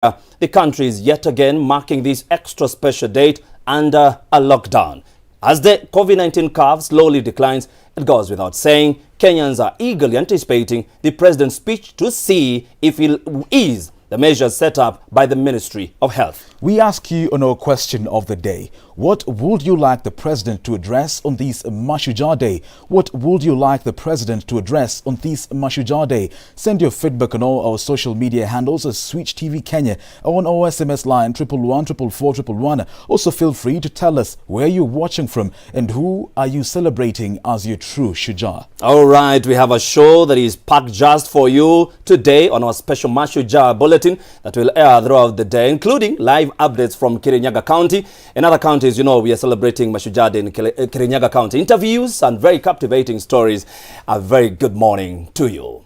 The country is yet again marking this extra special date under a lockdown. As the COVID-19 curve slowly declines, it goes without saying, Kenyans are eagerly anticipating the president's speech to see if he'll ease the measures set up by the Ministry of Health. We ask you on our question of the day. What would you like the president to address on this Mashujaa Day? What would you like the president to address on this Mashujaa Day? Send your feedback on all our social media handles as Switch TV Kenya or on our SMS line 111 Also feel free to tell us where you're watching from and who are you celebrating as your true Shujaa. All right, we have a show that is packed just for you today on our special Mashujaa bulletin that will air throughout the day, including live updates from Kirinyaga County. In other counties, you know, we are celebrating Mashujaa Day in Kirinyaga County. Interviews and very captivating stories. A very good morning to you.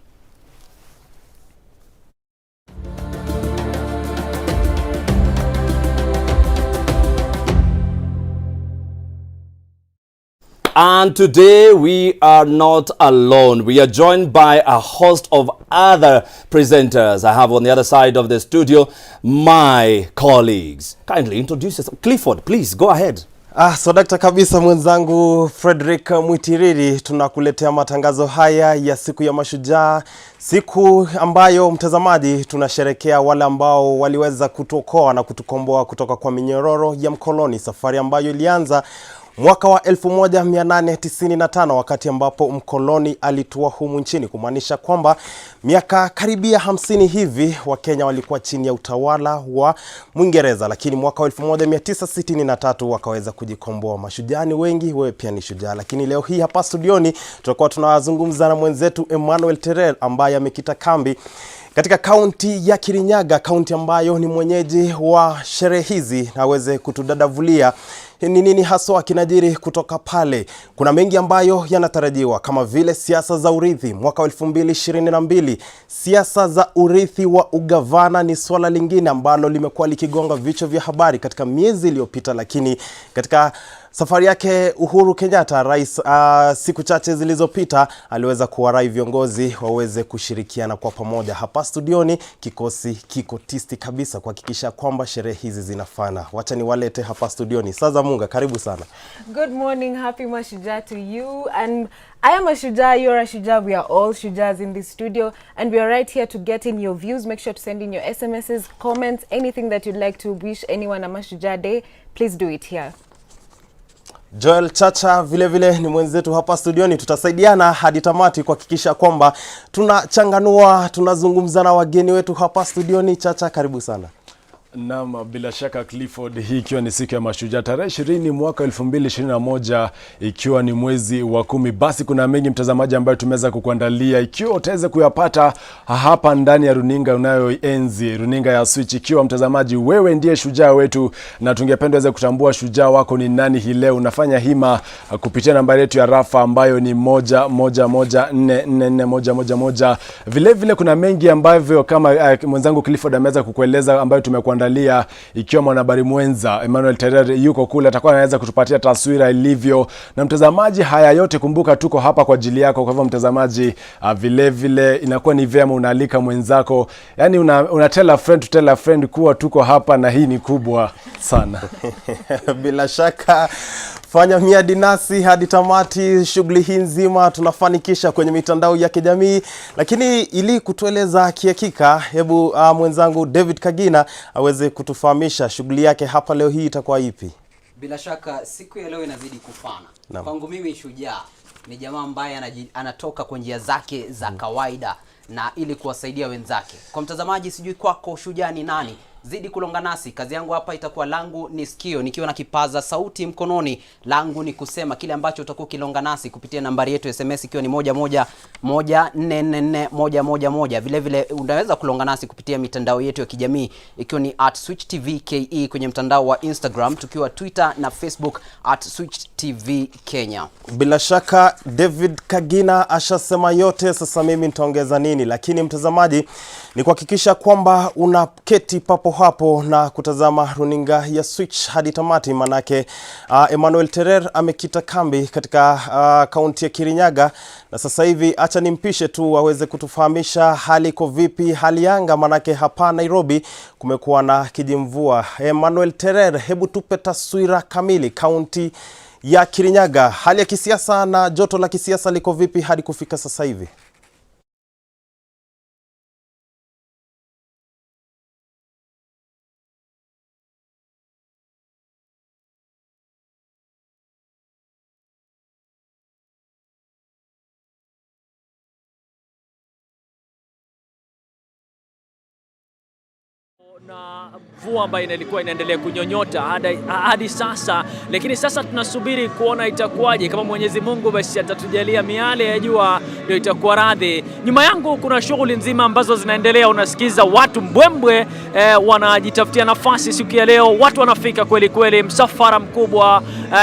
And today we are not alone. We are joined by a host of other presenters. I have on the other side of the studio my colleagues. Kindly introduce yourself. Clifford, please go ahead. So Dr. kabisa mwenzangu Frederick Mwitiriri, tunakuletea matangazo haya ya siku ya Mashujaa, siku ambayo mtazamaji tunasherekea wale ambao waliweza kutuokoa na kutukomboa kutoka kwa minyororo ya mkoloni, safari ambayo ilianza mwaka wa 1895 wakati ambapo mkoloni alitua humu nchini, kumaanisha kwamba miaka karibia 50 hivi Wakenya walikuwa chini ya utawala wa Mwingereza, lakini mwaka wa 1963 wakaweza kujikomboa. Mashujaa ni wengi, wewe pia ni shujaa. Lakini leo hii hapa studioni tutakuwa tunazungumza na mwenzetu Emmanuel Terrell ambaye amekita kambi katika kaunti ya Kirinyaga, kaunti ambayo ni mwenyeji wa sherehe hizi, na aweze kutudadavulia ni nini haswa kinajiri kutoka pale. Kuna mengi ambayo yanatarajiwa kama vile siasa za urithi mwaka wa 2022. Siasa za urithi wa ugavana ni swala lingine ambalo limekuwa likigonga vichwa vya habari katika miezi iliyopita, lakini katika safari yake Uhuru Kenyatta, rais, siku chache zilizopita aliweza kuwarai viongozi waweze kushirikiana kwa pamoja. Hapa studioni kikosi kiko tisti kabisa kuhakikisha kwamba sherehe hizi zinafana. Wacha niwalete hapa studioni. Sasa Munga, karibu sana. Good morning, happy Mashujaa to you. And I am a Shujaa, you're a Shujaa, we are all Shujaas in this studio, and we are right here to get in your views. Make sure to send in your SMSs, comments, anything that you'd like to wish anyone a Mashujaa Day, please do it here. Joel Chacha vile vile ni mwenzetu hapa studioni. Tutasaidiana hadi tamati kuhakikisha kwamba tunachanganua, tunazungumza na wageni wetu hapa studioni. Chacha, karibu sana. Naam, bila shaka Clifford, hii ikiwa ni siku ya Mashujaa tarehe 20 mwaka 2021, ikiwa ni mwezi wa 10. Basi kuna mengi mtazamaji ambayo tumeweza kukuandalia, ikiwa utaweza kuyapata hapa ndani ya runinga unayoenzi, runinga ya Switch. Ikiwa mtazamaji wewe ndiye shujaa wetu na tungependa uweze kutambua shujaa wako ni nani hii leo, unafanya hima kupitia nambari yetu ya rafa ambayo ni 1114441111. Vile vile kuna mengi ambavyo kama mwenzangu Clifford ameweza kukueleza ambayo tumekuandalia, ikiwa mwanahabari mwenza Emmanuel Terrell yuko kule, atakuwa anaweza kutupatia taswira ilivyo. Na mtazamaji, haya yote kumbuka tuko hapa kwa ajili yako. Kwa hivyo mtazamaji, vile vile inakuwa ni vyema unaalika mwenzako, yani una tell a friend to tell a friend kuwa tuko hapa, na hii ni kubwa sana. Bila shaka fanya miadi nasi hadi tamati. Shughuli hii nzima tunafanikisha kwenye mitandao ya kijamii, lakini ili kutueleza kihakika, hebu mwenzangu David Kagina aweze kutufahamisha shughuli yake hapa leo hii itakuwa ipi. Bila shaka siku ya leo inazidi kufana. Kwangu mimi shujaa ni jamaa ambaye anatoka kwa njia zake za kawaida na ili kuwasaidia wenzake. Kwa mtazamaji, sijui kwako shujaa ni nani? Zidi kulonga nasi. Kazi yangu hapa itakuwa langu ni sikio, nikiwa na kipaza sauti mkononi. Langu ni kusema kile ambacho utakuwa kilonga nasi kupitia nambari yetu SMS ikiwa ni 1114441111. Vile vile unaweza kulonga nasi kupitia mitandao yetu ya kijamii ikiwa ni @SwitchTVKE kwenye mtandao wa Instagram, tukiwa Twitter na Facebook @SwitchTVKenya. Bila shaka David Kagina ashasema yote, sasa mimi nitaongeza nini? Lakini mtazamaji, ni kuhakikisha kwamba unaketi papo hapo na kutazama runinga ya Switch hadi tamati, manake Emmanuel Terer amekita kambi katika kaunti ya Kirinyaga, na sasa hivi acha nimpishe tu aweze kutufahamisha hali iko vipi, hali anga, manake hapa Nairobi kumekuwa na kijimvua. Emmanuel Terer, hebu tupe taswira kamili kaunti ya Kirinyaga, hali ya kisiasa na joto la kisiasa liko vipi hadi kufika sasa hivi? Na mvua ambayo ilikuwa inaendelea kunyonyota hadi sasa, lakini sasa tunasubiri kuona itakuwaje. Kama Mwenyezi Mungu basi atatujalia miale ya jua, ndio itakuwa radhi. Nyuma yangu kuna shughuli nzima ambazo zinaendelea, unasikiza watu mbwembwe wanajitafutia nafasi siku ya leo. Watu wanafika kweli kweli, msafara mkubwa,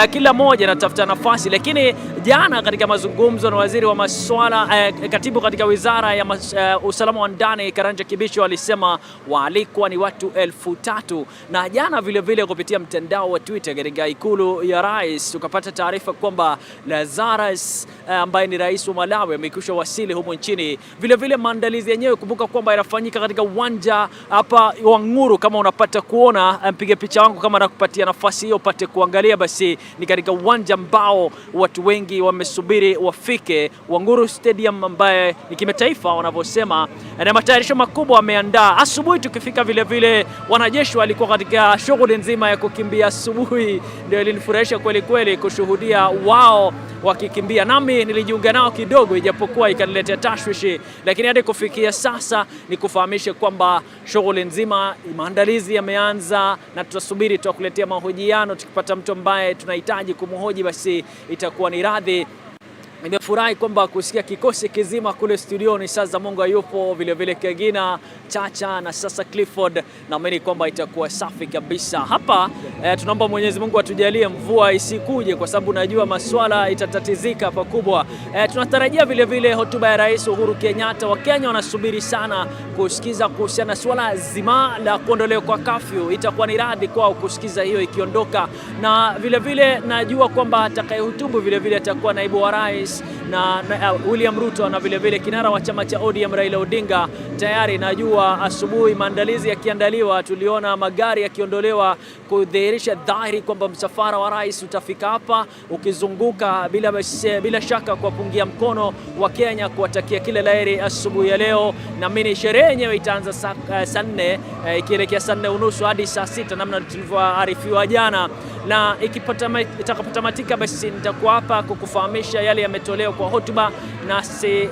kila mmoja anatafuta nafasi. Lakini jana katika mazungumzo na waziri wa masuala katibu katika wizara ya usalama wa ndani Karanja Kibicho alisema walikuwa ni watu 3,000. Na jana vile vile kupitia mtandao wa Twitter katika ikulu ya rais tukapata taarifa kwamba Lazarus ambaye ni rais wa Malawi amekwisha wasili humo nchini. Vile vile maandalizi yenyewe, kumbuka kwamba yanafanyika katika uwanja hapa wa Nguru. Kama unapata kuona, mpige picha wangu kama nakupatia nafasi hiyo upate kuangalia, basi ni katika uwanja ambao watu wengi wamesubiri wafike, wa Nguru Stadium ambaye ni kimataifa wanavyosema, na matayarisho makubwa wameandaa. Asubuhi tukifika vile vile wanajeshi walikuwa katika shughuli nzima ya kukimbia asubuhi, ndio ilinifurahisha kweli kweli kushuhudia wao wakikimbia. Nami nilijiunga nao kidogo, ijapokuwa ikaniletea tashwishi, lakini hadi kufikia sasa ni kufahamisha kwamba shughuli nzima, maandalizi yameanza, na tutasubiri tukuletea mahojiano. Tukipata mtu ambaye tunahitaji kumhoji, basi itakuwa ni radhi. Nimefurahi kwamba kusikia kikosi kizima kule studioni. Sasa Mungu yupo, vile vile Kegina, Chacha na sasa Clifford, naamini kwamba itakuwa safi kabisa hapa. Tunaomba Mwenyezi Mungu atujalie mvua isikuje, kwa sababu najua masuala itatatizika pakubwa. Tunatarajia vile vile hotuba ya Rais Uhuru Kenyatta. Wakenya wanasubiri sana kusikiza kuhusiana na swala zima la kuondolewa kwa kafyu. Itakuwa ni radhi kwao kusikiza hiyo ikiondoka, na vile vile najua kwamba atakayehutubu vile vile atakuwa naibu wa rais na William Ruto, na vile vile kinara wa chama cha ODM Raila Odinga. Tayari najua asubuhi maandalizi yakiandaliwa, tuliona magari yakiondolewa kudhihirisha dhahiri kwamba msafara wa rais utafika hapa ukizunguka bila shaka kuwapungia mkono wa Kenya, kuwatakia kila laheri asubuhi ya leo. Na mimi sherehe yenyewe itaanza saa 4 ikielekea saa 4:30 hadi saa 6 namna tulivyoarifiwa jana, na itakapotamatika basi nitakuwa hapa kukufahamisha yale yametolewa kwa hotuba, na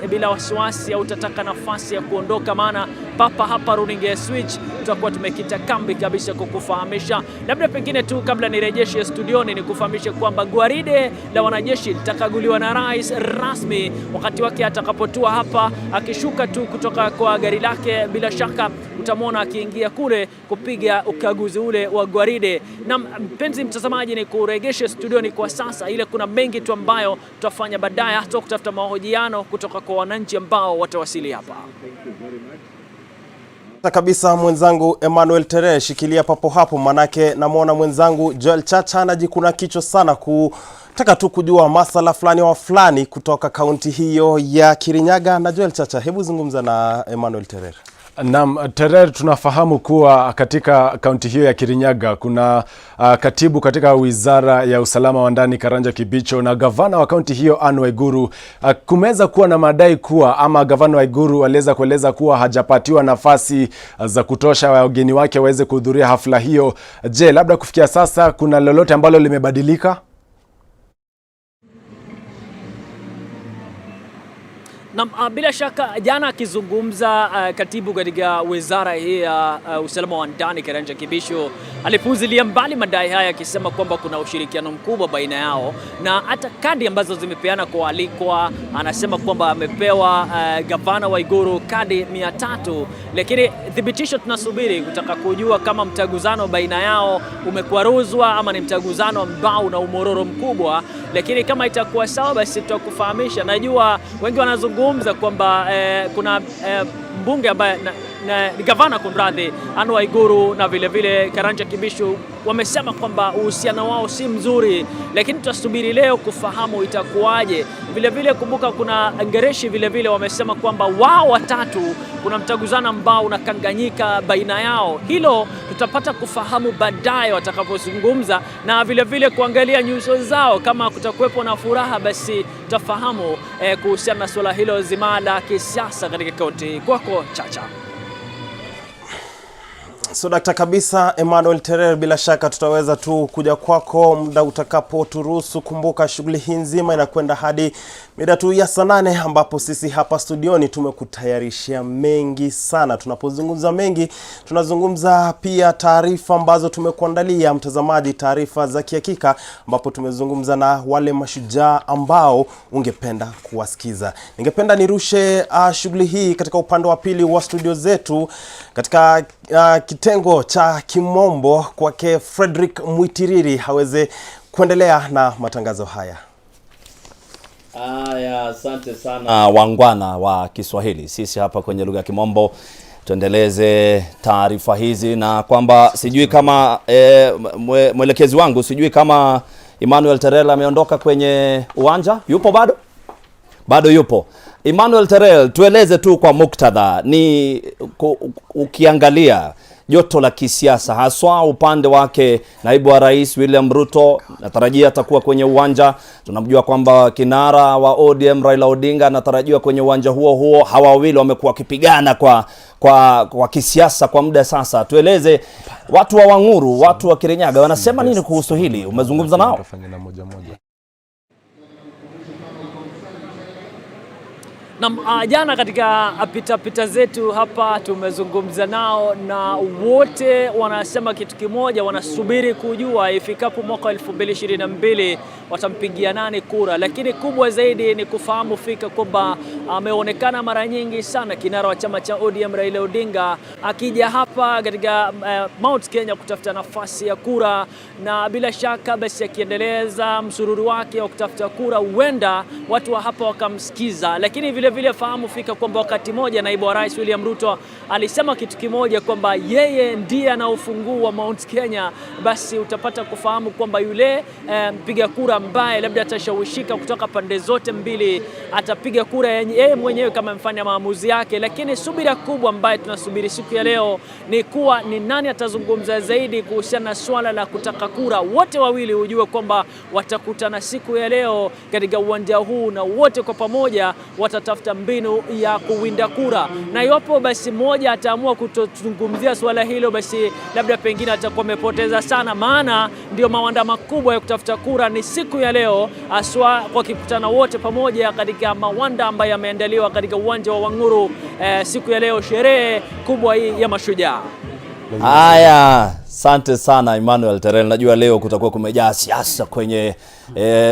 bila wasiwasi au utataka nafasi ya kuondoka, maana papa hapa runinga ya Switch tutakuwa tumekita kambi kabisa kukufahamisha. Labda pengine tu kabla nirejeshe studioni ni kufahamisha kwamba gwaride la wanajeshi litakaguliwa na rais rasmi wakati wake atakapotua hapa. Akishuka tu kutoka kwa gari lake, bila shaka utamwona akiingia kule kupiga ukaguzi ule wa gwaride. Na mpenzi mtazamaji, ni kurejeshe studioni kwa sasa, ile kuna mengi tu ambayo tutafanya baadaye, hata kutafuta mahojiano kutoka kwa wananchi ambao watawasili hapa. Kabisa mwenzangu Emmanuel Terer, shikilia papo hapo, manake namuona mwenzangu Joel Chacha anajikuna kichwa sana kutaka tu kujua masala fulani wa fulani kutoka kaunti hiyo ya Kirinyaga. Na Joel Chacha, hebu zungumza na Emmanuel Terer. Naam, Terer, tunafahamu kuwa katika kaunti hiyo ya Kirinyaga kuna katibu katika wizara ya usalama wa ndani Karanja Kibicho na gavana wa kaunti hiyo Anne Waiguru. Kumeweza kuwa na madai kuwa, ama gavana Waiguru aliweza kueleza kuwa hajapatiwa nafasi za kutosha wageni wake waweze kuhudhuria hafla hiyo. Je, labda kufikia sasa kuna lolote ambalo limebadilika? Na bila shaka jana akizungumza katibu katika wizara hii ya usalama wa ndani Karanja Kibicho alipuuzilia mbali madai haya, akisema kwamba kuna ushirikiano mkubwa baina yao, na hata kadi ambazo zimepeana kwa alikwa, anasema kwamba amepewa gavana Waiguru kadi 300, lakini thibitisho tunasubiri kutaka kujua kama mtaguzano baina yao umekwaruzwa ama ni mtaguzano ambao na umororo mkubwa. Lakini kama itakuwa sawa, basi tutakufahamisha. Najua wengi wanazungumza kwamba kuna mbunge ambaye gavana kunradhi Anne Waiguru na vile vile Karanja Kibishu wamesema kwamba uhusiano wao si mzuri, lakini tutasubiri leo kufahamu itakuwaje. Vile vile kumbuka kuna Ngereshi vile vile wamesema kwamba wao watatu kuna mtaguzano ambao unakanganyika baina yao. Hilo tutapata kufahamu baadaye watakapozungumza, na vile vile kuangalia nyuso zao, kama kutakuwepo na furaha basi tutafahamu kuhusiana na suala hilo zima la kisiasa katika kaunti. Kwako Chacha. So dakta kabisa Emmanuel Terere, bila shaka tutaweza tu kuja kwako muda utakapo turuhusu. Kumbuka shughuli hii nzima inakwenda hadi mida tu ya saa 8 ambapo sisi hapa studioni tumekutayarishia mengi sana. Tunapozungumza mengi, tunazungumza pia taarifa ambazo tumekuandalia mtazamaji, taarifa za kihakika ambapo tumezungumza na wale mashujaa ambao ungependa kuwasikiza. Ningependa nirushe shughuli hii katika upande wa pili wa studio zetu katika kitengo cha kimombo kwake Frederick Mwitiriri haweze kuendelea na matangazo haya. Asante sana wangwana wa Kiswahili. Sisi hapa kwenye lugha ya kimombo tuendeleze taarifa hizi, na kwamba sijui kama mwelekezi wangu sijui kama Emmanuel Terere ameondoka kwenye uwanja. Yupo bado? Bado yupo. Emmanuel Terere, tueleze tu kwa muktadha, ni ukiangalia joto la kisiasa haswa upande wake naibu wa rais William Ruto, natarajia atakuwa kwenye uwanja. Tunamjua kwamba kinara wa ODM Raila Odinga anatarajiwa kwenye uwanja huo. Hawa wawili wamekuwa wakipigana kwa kisiasa kwa muda sasa. Tueleze watu wa Wanguru, watu wa Kirinyaga wanasema nini kuhusu hili? Umezungumza nao? Na jana katika pita zetu hapa tumezungumza nao, na wote wanasema kitu kimoja, wanasubiri kujua ifikapo mwaka 2022 watampigia nani kura. Lakini kubwa zaidi ni kufahamu fika kwamba ameonekana mara nyingi sana kinara wa chama cha ODM Raila Odinga akija hapa katika Mount Kenya kutafuta nafasi ya kura, na bila shaka basi akiendeleza msururu wake wa kutafuta kura huenda watu wa hapa wakamsikiza. Lakini vile fahamu fika kwamba wakati moja naibu wa rais William Ruto alisema kitu kimoja kwamba yeye ndiye ana ufunguo wa Mount Kenya. Basi utapata kufahamu kwamba yule mpiga kura ambaye labda atashawishika kutoka pande zote mbili atapiga kura yeye mwenyewe kama mfanya maamuzi yake. Lakini subira kubwa ambayo tunasubiri siku ya leo ni kuwa ni nani atazungumza zaidi kuhusiana na swala la kutaka kura. Wote wawili ujue kwamba watakutana siku ya leo katika uwanja huu, na wote kwa pamoja watatafuta mbinu ya kuwinda kura. Na iwapo basi mmoja ataamua kutozungumzia swala hilo, basi labda pengine atakuwa amepoteza sana, maana ndio mawanda makubwa ya kutafuta kura ni siku ya leo, aswa kwa kikutana wote pamoja katika mawanda ambayo yameandaliwa katika uwanja wa Wanguru siku ya leo, sherehe kubwa hii ya Mashujaa. Asante sana Emmanuel Terere. Najua leo kutakuwa kumejaa siasa kwenye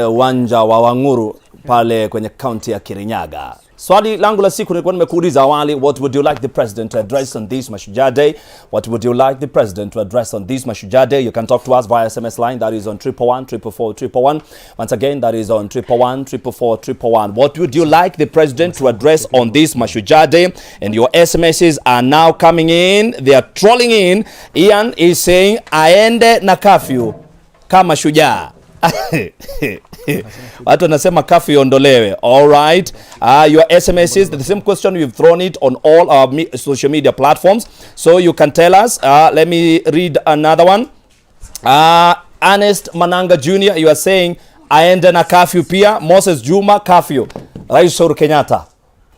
uwanja wa Wanguru pale kwenye kaunti ya Kirinyaga. Swali langu la siku nilikuwa nimekuuliza awali, what would you like the president to address on this Mashujaa Day? What would you like the president to address on this Mashujaa Day? You can talk to us via SMS line, that is on 111 444 111. Once again, that is on 111 444 111. What would you like the president to address on this Mashujaa Day? And your SMSs are now coming in. They are trolling in. Ian is saying aende na curfew kama shujaa. Watu wanasema kafu iondolewe. All right. Your SMS is the same question. We've thrown it on all our social media platforms, so you can tell us. Let me read another one. Ernest Mananga Jr., you are saying aende na curfew pia. Moses Juma, curfew. Rais Uhuru Kenyatta,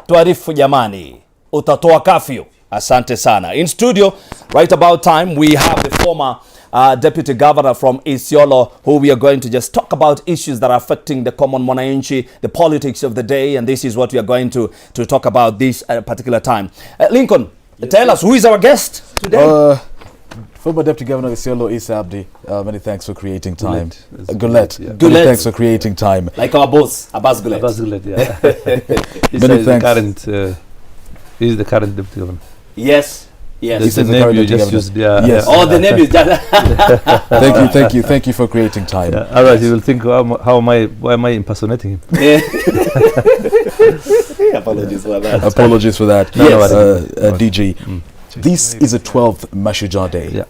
tuarifu jamani, utatoa curfew? Asante sana. In studio right about time we have the former Deputy Governor from Isiolo, who we are going to just talk about issues that are affecting the common mwananchi, the politics of the day, and this is what we are going to talk about this particular time. Lincoln, tell us, who is our guest today? Former Deputy Governor of Isiolo, Isa Abdi. Many thanks for creating time. Gulet. Many thanks for creating time. Like our boss, Abbas Gulet. Abbas Gulet, yeah. He's the current Deputy Governor. Yes. Yes. This is the name you just used. Yeah. Yes. Oh, the name is just. Thank you for creating time. Yeah. All right, you will think, why am I impersonating him? Apologies for that. Apologies for that. Yes. DG. This is the 12th Mashujaa Day. Yeah.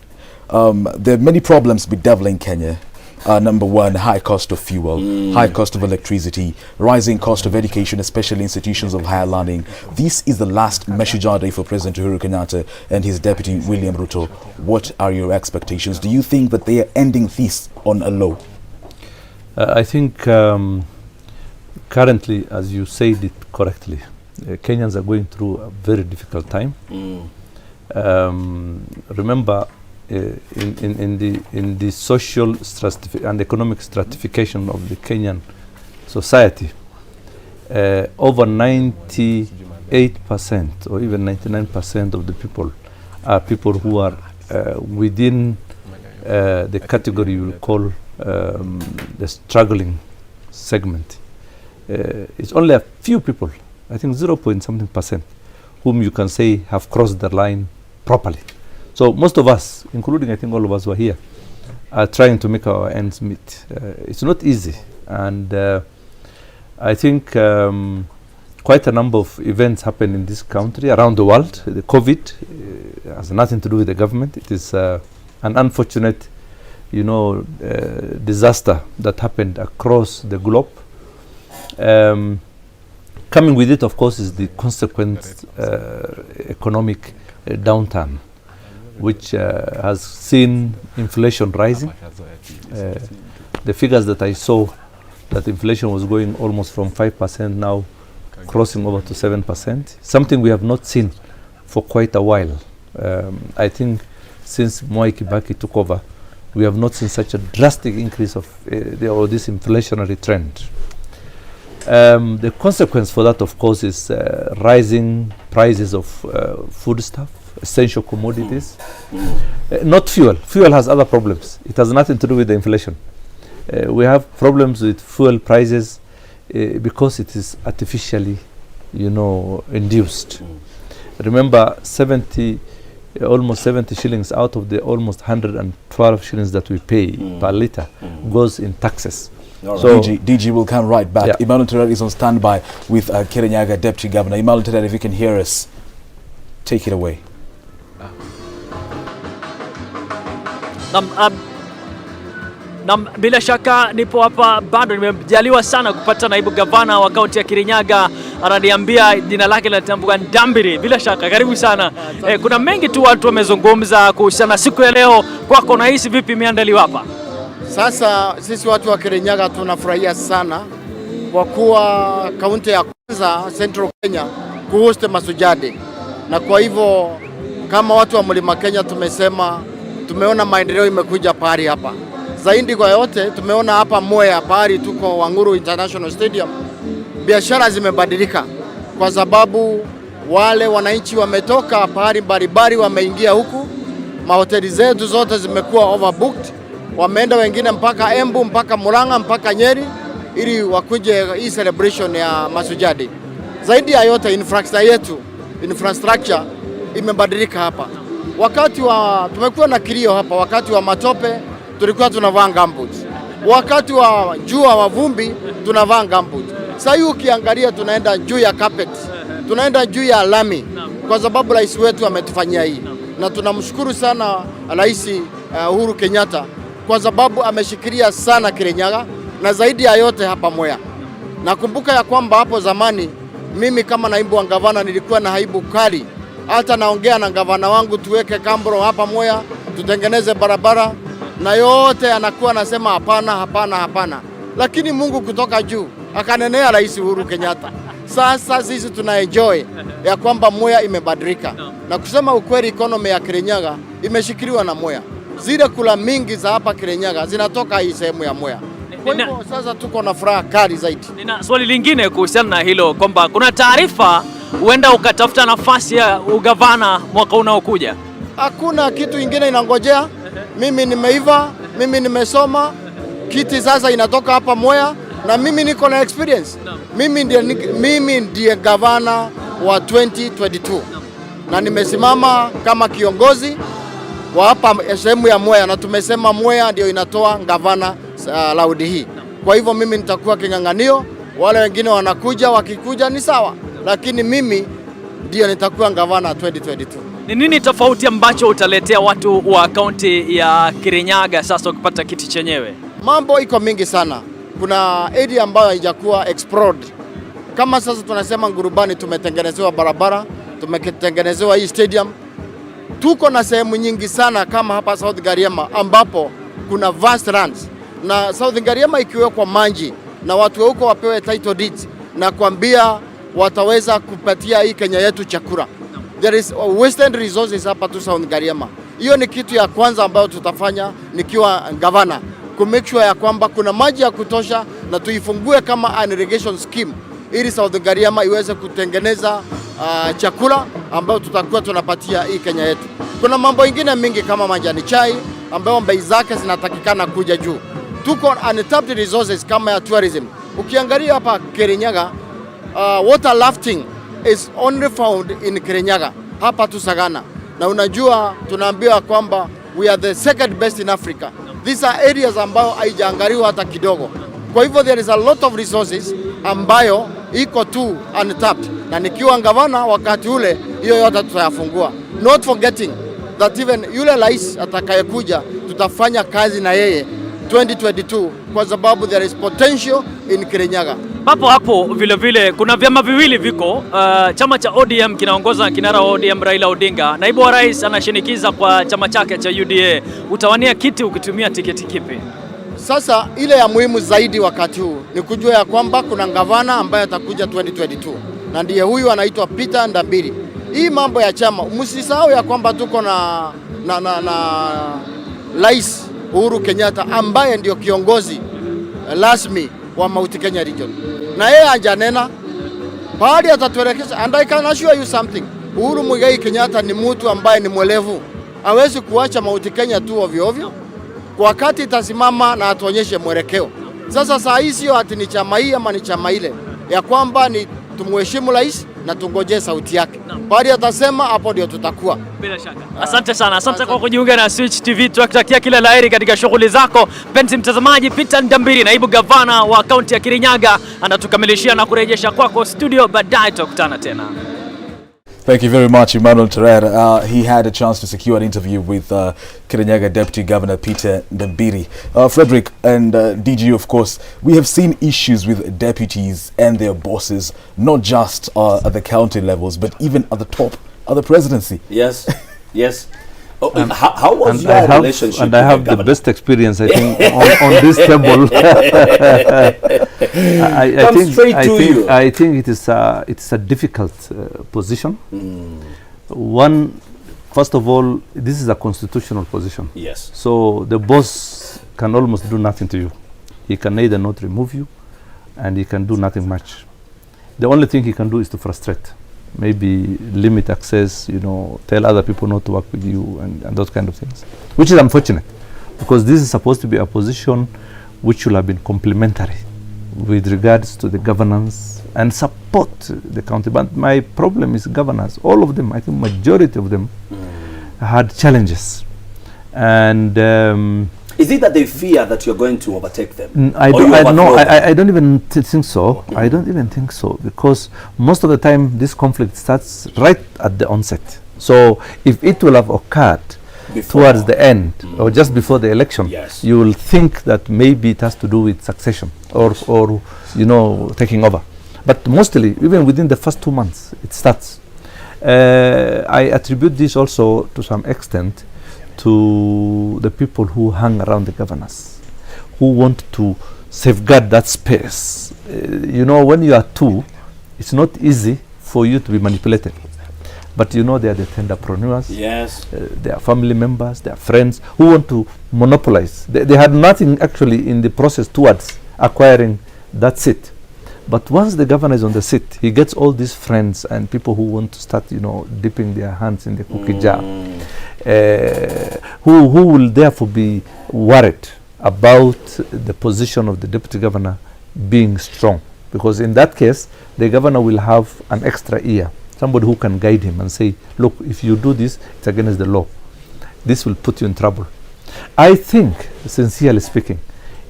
There are many problems bedeviling Kenya. Number one, high cost of fuel, high cost of electricity, rising cost of education, especially institutions of higher learning. This is the last Mashujaa Day for President Uhuru Kenyatta and his deputy William Ruto. What are your expectations? Do you think that they are ending this on a low? I think currently, as you said it correctly, Kenyans are going through a very difficult time. Remember, in the social and economic stratification of the Kenyan society, over 98% or even 99% of the people are people who are within the category you will call the struggling segment. It's only a few people, I think 0.something%, whom you can say have crossed the line properly. So most of us, including I think all of us who are here, are trying to make our ends meet. It's not easy, and I think quite a number of events happen in this country, around the world. The COVID has nothing to do with the government. It is an unfortunate, disaster that happened across the globe. Coming with it, of course, is the consequent economic downturn, which has seen inflation rising. The figures that I saw, that inflation was going almost from 5% now crossing over to 7%, something we have not seen for quite a while. I think since Mwai Kibaki took over, we have not seen such a drastic increase of this inflationary trend. The consequence for that, of course, is rising prices of foodstuff, essential commodities. Not fuel. Fuel has other problems. It has nothing to do with the inflation. We have problems with fuel prices because it is artificially, induced. Remember, almost 70 shillings out of the almost 112 shillings that we pay per litre goes in taxes. So DG will come right back. Yeah. Emmanuel Terere is on standby with Kirinyaga Deputy Governor. Emmanuel Terere, if you can hear us, take it away. Bila shaka nipo hapa bado, nimejaliwa sana kupata naibu gavana wa kaunti ya Kirinyaga. Ananiambia jina lake linatambuka Ndambiri. Bila shaka karibu sana. Kuna mengi tu watu wamezungumza kuhusiana siku ya leo. Kwako unahisi vipi imeandaliwa hapa? Sasa sisi watu wa Kirinyaga tunafurahia sana kwa kuwa kaunti ya kwanza Central Kenya kuhost Mashujaa Day. Na kwa hivyo kama watu wa Mlima Kenya tumeona maendeleo imekuja pahali hapa. Zaidi kwa yote tumeona hapa Mwea pahali tuko Wanguru International Stadium, biashara zimebadilika kwa sababu wale wananchi wametoka pahali mbalimbali wameingia huku. Mahoteli zetu zote zimekuwa overbooked. Wameenda wengine mpaka Embu, mpaka Murang'a, mpaka Nyeri ili wakuje hii celebration ya Mashujaa Day. Zaidi ya yote infrastructure imebadilika hapa. Tumekuwa na kilio hapa, wakati wa matope tulikuwa tunavaa gumboots. Wakati wa jua wa vumbi tunavaa gumboots. Sasa hivi ukiangalia tunaenda juu ya carpet, tunaenda juu ya lami kwa sababu rais wetu ametufanyia hii. Na tunamshukuru sana Rais Uhuru Kenyatta kwa sababu ameshikilia sana Kirinyaga na zaidi ya yote hapa Mwea. Nakumbuka ya kwamba hapo zamani mimi kama naibu wa gavana nilikuwa na haibu kali. Hata naongea na gavana wangu tuweke kambro hapa Mwea, tutengeneze barabara, na yote anakuwa anasema hapana. Lakini Mungu kutoka juu akanenea Rais Uhuru Kenyatta. Sasa sisi tunaenjoy ya kwamba Mwea imebadilika. Na kusema ukweli, economy ya Kirinyaga imeshikiliwa na Mwea. Zile kula mingi za hapa Kirinyaga zinatoka hii sehemu ya Mwea. Kwa hivyo sasa tuko na furaha kali zaidi. Nina swali lingine kuhusiana na hilo, kwamba kuna taarifa huenda ukatafuta nafasi ya ugavana mwaka unaokuja. Hakuna kitu ingine inangojea. Mimi nimeiva, mimi nimesoma, kiti sasa inatoka hapa Mwea na mimi niko na experience. Mimi ndiye gavana wa 2022 na nimesimama kama kiongozi wa hapa sehemu ya Mwea, na tumesema Mwea ndio inatoa gavana laudi hii. Kwa hivyo mimi nitakuwa king'ang'anio, wale wengine wakikuja ni sawa, lakini mimi ndio nitakuwa gavana 2022. Ni nini tofauti ambacho utaletea watu wa kaunti ya Kirinyaga sasa ukipata kiti chenyewe? Mambo iko mingi sana. Kuna area ambayo haijakuwa explored. Kama sasa tunasema Ngurubani tumetengenezewa barabara, tumetengenezewa hii stadium. Tuko na sehemu nyingi sana kama hapa South Gariama ambapo kuna vast lands. Na South Gariama ikiwekwa maji na watu huko wapewe title deeds na kuambia wataweza kupatia hii Kenya yetu chakula. There is western resources hapa tu South Gariama. Hiyo ni kitu ya kwanza ambayo tutafanya nikiwa gavana, ku make sure ya kwamba kuna maji ya kutosha na tuifungue kama an irrigation scheme ili South Gariama iweze kutengeneza chakula ambayo tutakuwa tunapatia hii Kenya yetu. Kuna mambo ingine mingi kama majani chai ambayo bei zake zinatakikana kuja juu. Tuko untapped resources kama ya tourism. Ukiangalia hapa Kirinyaga, water rafting is only found in Kirinyaga, hapa tu Sagana. Na unajua tunaambiwa kwamba we are the second best in Africa. These are areas ambayo haijaangaliwa hata kidogo. Kwa hivyo there is a lot of resources ambayo iko tu untapped. Na nikiwa gavana wakati ule, hiyo yote tutayafungua. Not forgetting that even yule rais atakayekuja tutafanya kazi na yeye 2022 kwa sababu there is potential in Kirinyaga. Papo hapo vile vile kuna vyama viwili viko, chama cha ODM kinaongoza na kinara wa ODM Raila Odinga. Naibu wa rais anashinikiza kwa chama chake cha UDA. Utawania kiti ukitumia tiketi kipi? Sasa ile ya muhimu zaidi wakati huu ni kujua ya kwamba kuna gavana ambaye atakuja 2022 na ndiye huyu anaitwa Peter Ndambiri. Hii mambo ya chama, msisahau ya kwamba tuko na Rais Uhuru Kenyatta ambaye ndio kiongozi rasmi wa Mount Kenya region. Na yeye hajanena pahali atatuelekeza, and I can assure you something. Uhuru Muigai Kenyatta ni mtu ambaye ni mwelevu. Hawezi kuacha Mount Kenya tu ovyo ovyo. Kwa wakati itasimama na atuonyeshe mwelekeo. Sasa saa hii sio ati ni chama hii ama ni chama ile. Ya kwamba ni tumheshimu rais na tungoje sauti yake. Bali atasema hapo ndio tutakuwa. Bila shaka. Asante sana. Asante kwa kujiunga na Switch TV. Tunakutakia kila laheri katika shughuli zako. Mpenzi mtazamaji, Peter Ndambiri, naibu gavana wa kaunti ya Kirinyaga, anatukamilishia na kurejesha kwako studio. Baadaye tutakutana tena. Thank you very much, Emmanuel Terrer. He had a chance to secure an interview with Kirinyaga Deputy Governor Peter Ndambiri. Frederick and DG, of course, we have seen issues with deputies and their bosses, not just at the county levels, but even at the top of the presidency. Yes, yes. How was your relationship? And I have the best experience, I think, on this table. I think it is a difficult position. First of all, this is a constitutional position. Yes. So the boss can almost do nothing to you. He can neither not remove you, and he can do nothing much. The only thing he can do is to frustrate. Maybe limit access, tell other people not to work with you and those kind of things, which is unfortunate because this is supposed to be a position which should have been complementary with regards to the governance and support the county. But my problem is governors, all of them, I think majority of them had challenges. And is it that they fear that you're going to overtake them? I don't even think so. I don't even think so, because most of the time this conflict starts right at the onset. So if it will have occurred towards the end or just before the election, yes, you will think that maybe it has to do with succession or taking over. But mostly, even within the first 2 months, it starts. I attribute this also to some extent to the people who hang around the governors, who want to safeguard that space. When you are two, it's not easy for you to be manipulated. But they are the entrepreneurs, yes, they are family members, they are friends who want to monopolize. They had nothing actually in the process towards acquiring that seat. But once the governor is on the seat, he gets all these friends and people who want to start, dipping their hands in the cookie jar, who will therefore be worried about the position of the deputy governor being strong. Because in that case, the governor will have an extra ear, somebody who can guide him and say, look, if you do this, it's against the law. This will put you in trouble. I think, sincerely speaking,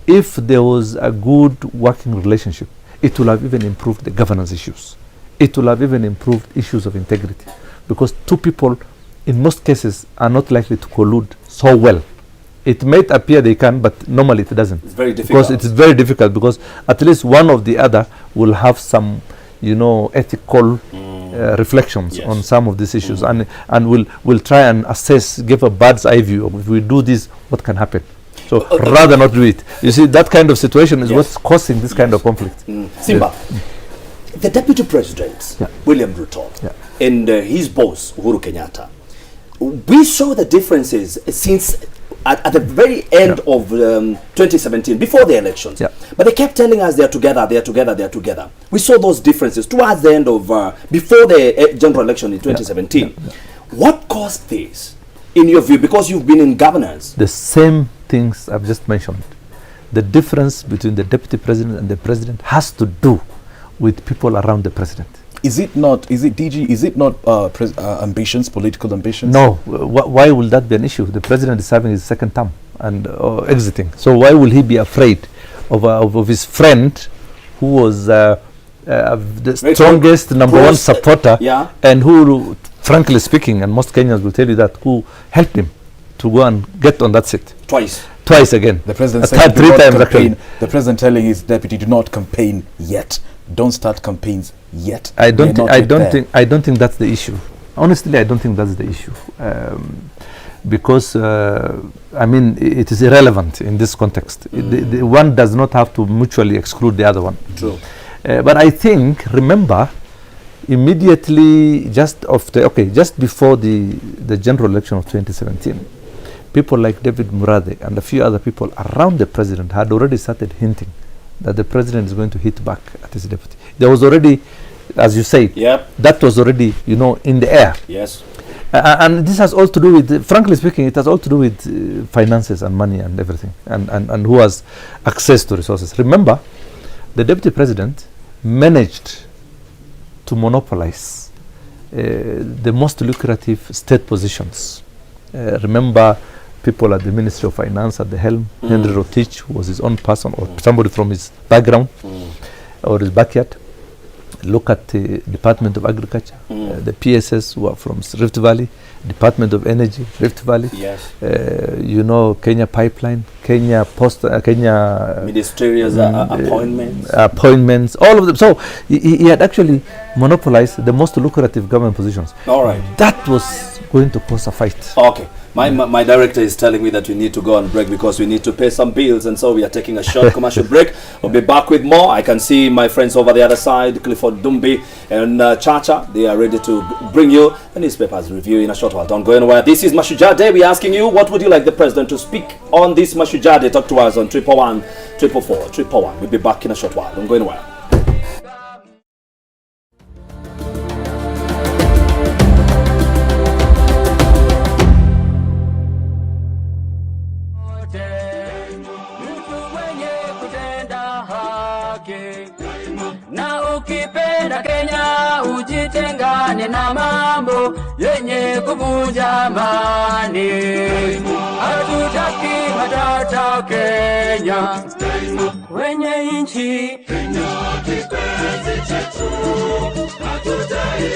if there was a good working relationship, it will have even improved the governance issues. It will have even improved issues of integrity. Because two people in most cases, are not likely to collude so well. It may appear they can, but normally it doesn't. It's very difficult. Because it's very difficult, because at least one of the other will have some, ethical reflections on some of these issues, and will try and assess, give a bird's eye view of, if we do this, what can happen. So rather not do it. You see, that kind of situation is what's causing this kind of conflict. Simba, the Deputy President, William Ruto, and his boss, Uhuru Kenyatta, we saw the differences since at the very end of 2017, before the elections. But they kept telling us they're together, they're together, they're together. We saw those differences towards the end of, before the general election in 2017. What caused this, in your view, because you've been in governance? The same things I've just mentioned. The difference between the Deputy President and the President has to do with people around the President. Is it not, DG, is it not ambitions, political ambitions? No. Why will that be an issue? The President is having his second term and exiting. So why will he be afraid of his friend, who was the strongest number one supporter, and who, frankly speaking, and most Kenyans will tell you that, who helped him to go and get on that seat? Twice again. The President said three times actually. The President telling his deputy, do not campaign yet. Don't start campaigns yet. I don't think that's the issue. Honestly, I don't think that's the issue, because I mean, it is irrelevant in this context. The one does not have to mutually exclude the other one. True. But I think, remember, immediately just before the general election of 2017, people like David Murathe and a few other people around the President had already started hinting that the President is going to hit back at his deputy. There was already, as you said, that was already, in the air. Yes. And this has all to do with, frankly speaking, it has all to do with finances and money and everything, and who has access to resources. Remember, the Deputy President managed to monopolize the most lucrative state positions. Remember, people at the Ministry of Finance at the helm, Henry Rotich, who was his own person or somebody from his background or his backyard. Look at the Department of Agriculture, the PSS who are from Rift Valley, Department of Energy, Rift Valley, Kenya Pipeline, Kenya Post, Kenya ministerial appointments, all of them. So he had actually monopolized the most lucrative government positions. All right. That was going to cause a fight. Okay. My director is telling me that we need to go on break because we need to pay some bills, and so we are taking a short commercial break. We'll be back with more. I can see my friends over the other side, Clifford Dumbi and Chacha. They are ready to bring you the newspapers review in a short while. Don't go anywhere. This is Mashujaa Day. We're asking you, what would you like the President to speak on this Mashujaa Day? Talk to us on 111 444 111. We'll be back in a short while. Don't go anywhere. Na ukipenda Kenya ujitengane na mambo yenye kuvunja amani. Hatutaki matata Kenya wenye nchi. Kenya kipenzi chetu, hatutaki